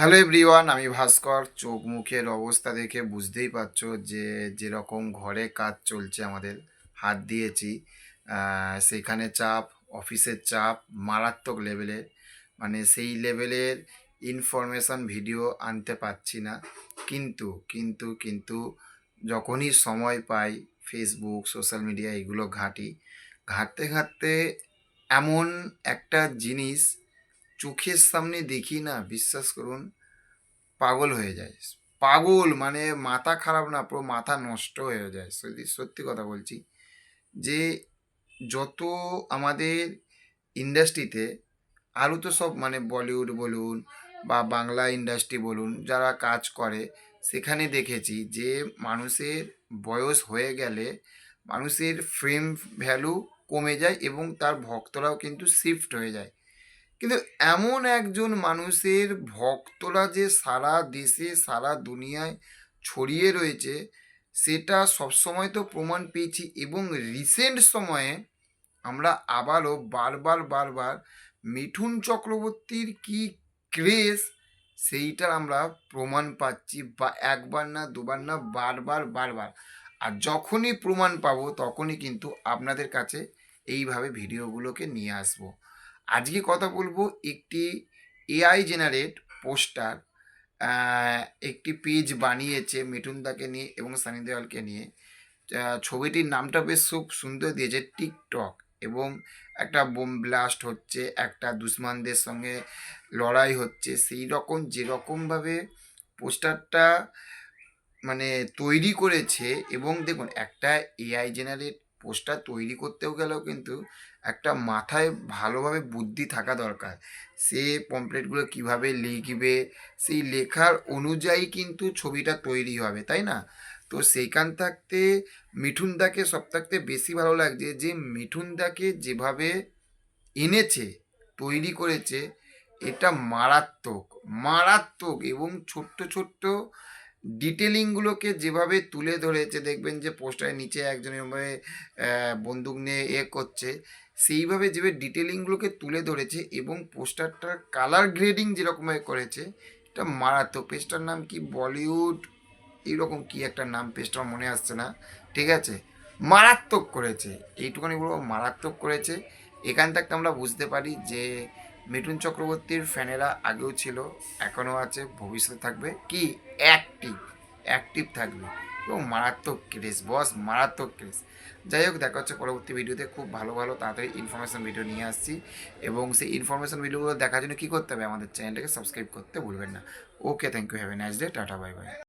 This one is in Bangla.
হ্যালো এভরিওয়ান, আমি ভাস্কর। চোখ মুখের অবস্থা দেখে বুঝতেই পারছো যে যেরকম ঘরে কাজ চলছে, আমাদের হাত দিয়েছি, সেখানে চাপ, অফিসের চাপ মারাত্মক লেভেলের। মানে সেই লেভেলের ইনফরমেশন ভিডিও আনতে পারছি না। কিন্তু যখনই সময় পাই ফেসবুক, সোশ্যাল মিডিয়া এগুলো ঘাঁটতে ঘাঁটতে এমন একটা জিনিস চোখের সামনে দেখি না, বিশ্বাস করুন, পাগল হয়ে যায়। পাগল মানে মাথা খারাপ না, পুরো মাথা নষ্ট হয়ে যায়। সত্যি সত্যি কথা বলছি যে যত আমাদের ইন্ডাস্ট্রিতে আরও তো সব, মানে বলিউড বলুন বা বাংলা ইন্ডাস্ট্রি বলুন, যারা কাজ করে, সেখানে দেখেছি যে মানুষের বয়স হয়ে গেলে মানুষের ফ্রেম ভ্যালু কমে যায় এবং তার ভক্তরাও কিন্তু শিফট হয়ে যায়। কিন্তু এমন একজন মানুষের ভক্তরা যে সারা দেশে সারা দুনিয়ায় ছড়িয়ে রয়েছে, সেটা সবসময় তো প্রমাণ পেয়েছি। এবং রিসেন্ট সময়ে আমরা আবারও বারবার মিঠুন চক্রবর্তীর কি ক্রেজ, সেইটার আমরা প্রমাণ পাচ্ছি। বা একবার না, দুবার না, বারবার। আর যখনই প্রমাণ পাবো তখনই কিন্তু আপনাদের কাছে এইভাবে ভিডিওগুলোকে নিয়ে আসবো। আজকে কথা বলবো একটি এআই জেনারেট পোস্টার, একটি পেজ বানিয়েছে মিঠুনদাকে নিয়ে এবং সানি দেওয়ালকে নিয়ে। ছবিটির নামটা বেশ খুব সুন্দর দিয়েছে, টিকটক। এবং একটা বোম ব্লাস্ট হচ্ছে, একটা দুশ্মনদের সঙ্গে লড়াই হচ্ছে, সেই রকম যেরকমভাবে পোস্টারটা মানে তৈরি করেছে। এবং দেখুন, একটা এআই জেনারেট পোস্টার তৈরি করতেও গেলেও কিন্তু একটা মাথায় ভালোভাবে বুদ্ধি থাকা দরকার। সে পমপ্লেটগুলো কিভাবে লিখবে, সেই লেখার অনুযায়ী কিন্তু ছবিটা তৈরি হবে, তাই না? তো সেইখান থাকতে মিঠুনদাকে সব থাকতে বেশি ভালো লাগছে যে মিঠুনদাকে যেভাবে এনেছে, তৈরি করেছে, এটা মারাত্মক মারাত্মক। এবং ছোট্ট ডিটেলিংগুলোকে যেভাবে তুলে ধরেছে, দেখবেন যে পোস্টারের নিচে একজন এভাবে বন্দুক নিয়ে করছে, সেইভাবে যেভাবে ডিটেলিংগুলোকে তুলে ধরেছে এবং পোস্টারটার কালার গ্রেডিং যেরকমভাবে করেছে, এটা মারাত্মক। পেজটার নাম কি, বলিউড এইরকম কি একটা নাম, পেজটার মনে আসছে না। ঠিক আছে, মারাত্মক করেছে, এইটুখানি বলবো, মারাত্মক করেছে। এখান থেকে আমরা বুঝতে পারি যে মিঠুন চক্রবর্তীর ফ্যানেরা আগেও ছিল, এখনও আছে, ভবিষ্যতে থাকবে। কি অ্যাক্টিভ অ্যাক্টিভ থাকবে। এবং মারাত্মক ক্রেজ বস, মারাত্মক ক্রেজ। যাই হোক, দেখা হচ্ছে পরবর্তী ভিডিওতে। খুব ভালো ভালো তাড়াতাড়ি ইনফরমেশান ভিডিও নিয়ে আসছি। এবং সেই ইনফরমেশান ভিডিওগুলো দেখার জন্য কী করতে হবে, আমাদের চ্যানেলটাকে সাবস্ক্রাইব করতে ভুলবেন না। Okay, thank you, have a nice day, tata, bye by.